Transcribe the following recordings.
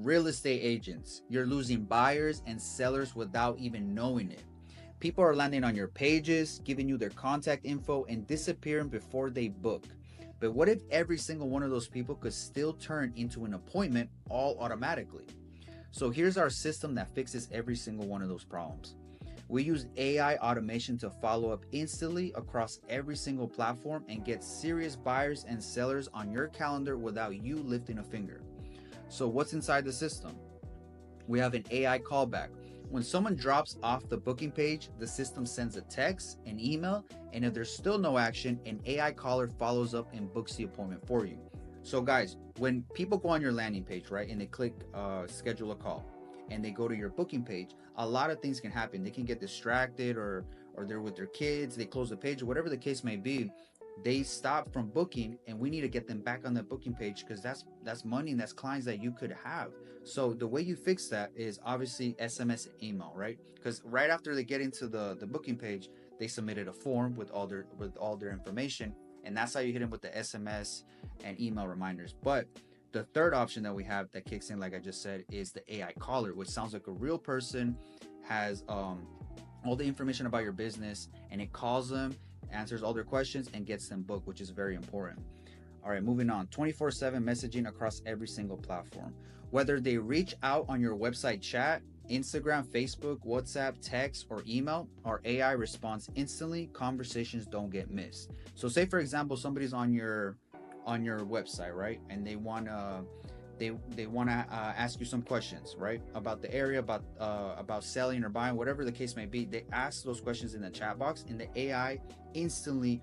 Real estate agents, you're losing buyers and sellers without even knowing it. People are landing on your pages, giving you their contact info, and disappearing before they book. But what if every single one of those people could still turn into an appointment all automatically? So here's our system that fixes every single one of those problems. We use AI automation to follow up instantly across every single platform and get serious buyers and sellers on your calendar without you lifting a finger. So, what's inside the system? We have an AI callback. When someone drops off the booking page, the system sends a text, an email, and if there's still no action, an AI caller follows up and books the appointment for you. So, guys, when people go on your landing page, right, and they click schedule a call, and they go to your booking page, a lot of things can happen. They can get distracted, or they're with their kids, they close the page, or whatever the case may be. They stop from booking, and we need to get them back on that booking page because that's money and that's clients that you could have. So the way you fix that is obviously SMS and email, right? Because right after they get into the booking page, they submitted a form with all their information, and that's how you hit them with the SMS and email reminders. But the third option that we have that kicks in, like I just said, is the AI caller, which sounds like a real person, has all the information about your business, and it calls them, answers all their questions, and gets them booked, which is very important. All right, moving on. 24/7 messaging across every single platform. Whether they reach out on your website chat, Instagram, Facebook, WhatsApp, text, or email, our AI responds instantly. Conversations don't get missed. So say for example, somebody's on your website, right? And they want to ask you some questions, right, about the area, about selling or buying, whatever the case may be. They ask those questions in the chat box, and the AI instantly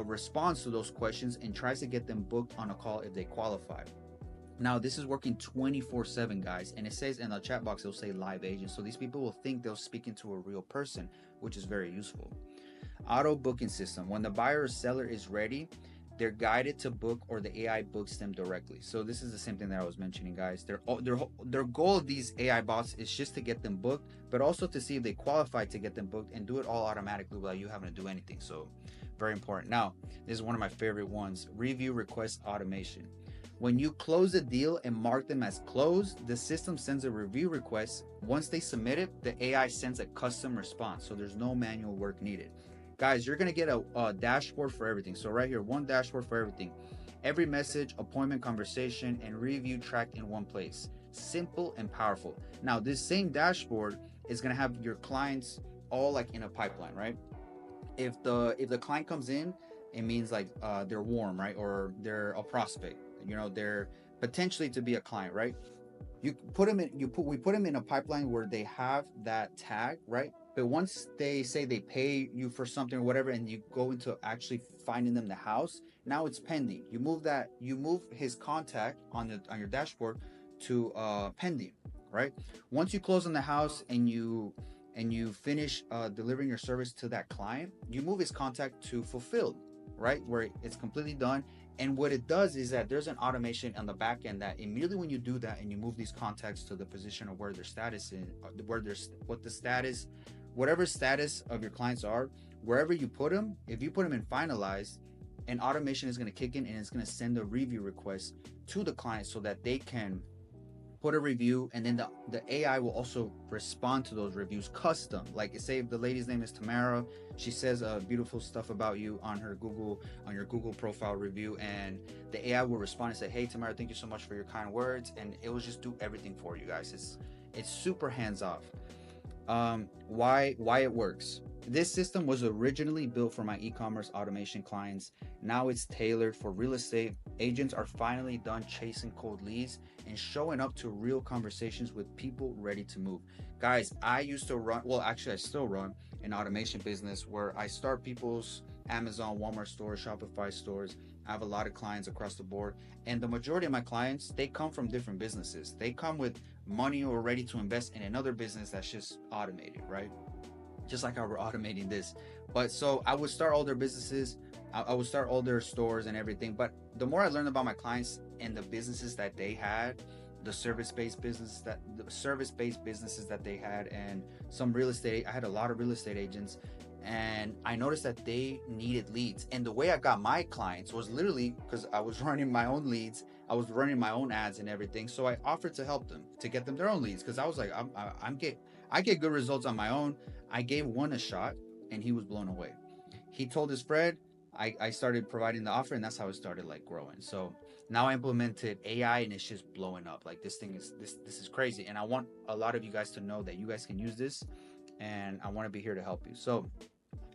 responds to those questions and tries to get them booked on a call if they qualify. Now, this is working 24/7, guys, and it says in the chat box, it'll say live agent. So these people will think they're speaking to a real person, which is very useful. Auto booking system. When the buyer or seller is ready, they're guided to book, or the AI books them directly. So this is the same thing that I was mentioning, guys. Their goal of these AI bots is just to get them booked, but also to see if they qualify to get them booked, and do it all automatically without you having to do anything. So very important. Now, this is one of my favorite ones: review request automation. When you close a deal and mark them as closed, the system sends a review request. Once they submit it, the AI sends a custom response, so there's no manual work needed. Guys, you're gonna get a dashboard for everything. So right here, one dashboard for everything. Every message, appointment, conversation, and review tracked in one place. Simple and powerful. Now, this same dashboard is gonna have your clients all like in a pipeline, right? If the client comes in, it means like they're warm, right? Or they're a prospect. They're potentially to be a client, right? We put them in a pipeline where they have that tag, right? But once they say they pay you for something or whatever, and you go into actually finding them the house, now it's pending. You move his contact on your dashboard to pending, right? Once you close on the house and you finish delivering your service to that client, you move his contact to fulfilled, right, where it's completely done. And what it does is that there's an automation on the back end that immediately when you do that and you move these contacts to the position of where their status is, whatever status of your clients are, wherever you put them, if you put them in finalized, an automation is going to kick in and it's going to send a review request to the client so that they can put a review, and then the AI will also respond to those reviews custom. Like say if the lady's name is Tamara, she says beautiful stuff about you on your Google profile review, and the AI will respond and say, hey Tamara, thank you so much for your kind words, and it will just do everything for you guys. It's super hands off. Why it works. This system was originally built for my e-commerce automation clients. Now it's tailored for real estate. Agents are finally done chasing cold leads and showing up to real conversations with people ready to move. Guys, I used to run, well, actually I still run an automation business where I start people's Amazon, Walmart stores, Shopify stores. I have a lot of clients across the board, and the majority of my clients, they come from different businesses. They come with money or ready to invest in another business that's just automated, right? Just like how we're automating this. But so I would start all their businesses, I would start all their stores and everything. But the more I learned about my clients and the businesses that they had, the service-based businesses that they had, and some real estate, I had a lot of real estate agents, and I noticed that they needed leads. And the way I got my clients was literally because I was running my own leads. I was running my own ads and everything. So I offered to help them to get them their own leads because I was like, I get good results on my own. I gave one a shot, and he was blown away. He told his friend. I started providing the offer, and that's how it started like growing. So now I implemented AI, and it's just blowing up. Like this is crazy, and I want a lot of you guys to know that you guys can use this, and I want to be here to help you. So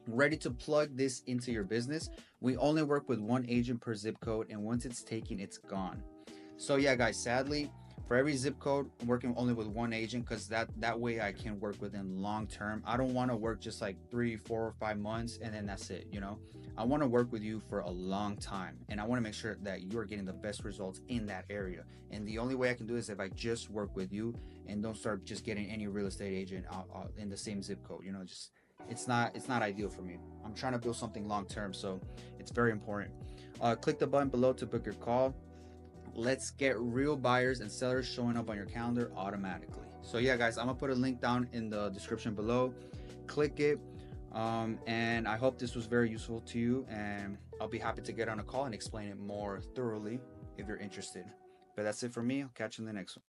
ready to plug this into your business. We only work with one agent per zip code, and once it's taken, it's gone. So yeah, guys, sadly, for every zip code, I'm working only with one agent because that way I can work with them long term. I don't want to work just like 3, 4, or 5 months and then that's it. I want to work with you for a long time, and I want to make sure that you're getting the best results in that area. And the only way I can do is if I just work with you and don't start just getting any real estate agent in the same zip code. Just it's not ideal for me. I'm trying to build something long term, so it's very important. Click the button below to book your call. Let's get real buyers and sellers showing up on your calendar automatically. So yeah, guys, I'm gonna put a link down in the description below. Click it. And I hope this was very useful to you, and I'll be happy to get on a call and explain it more thoroughly if you're interested. But that's it for me. I'll catch you in the next one.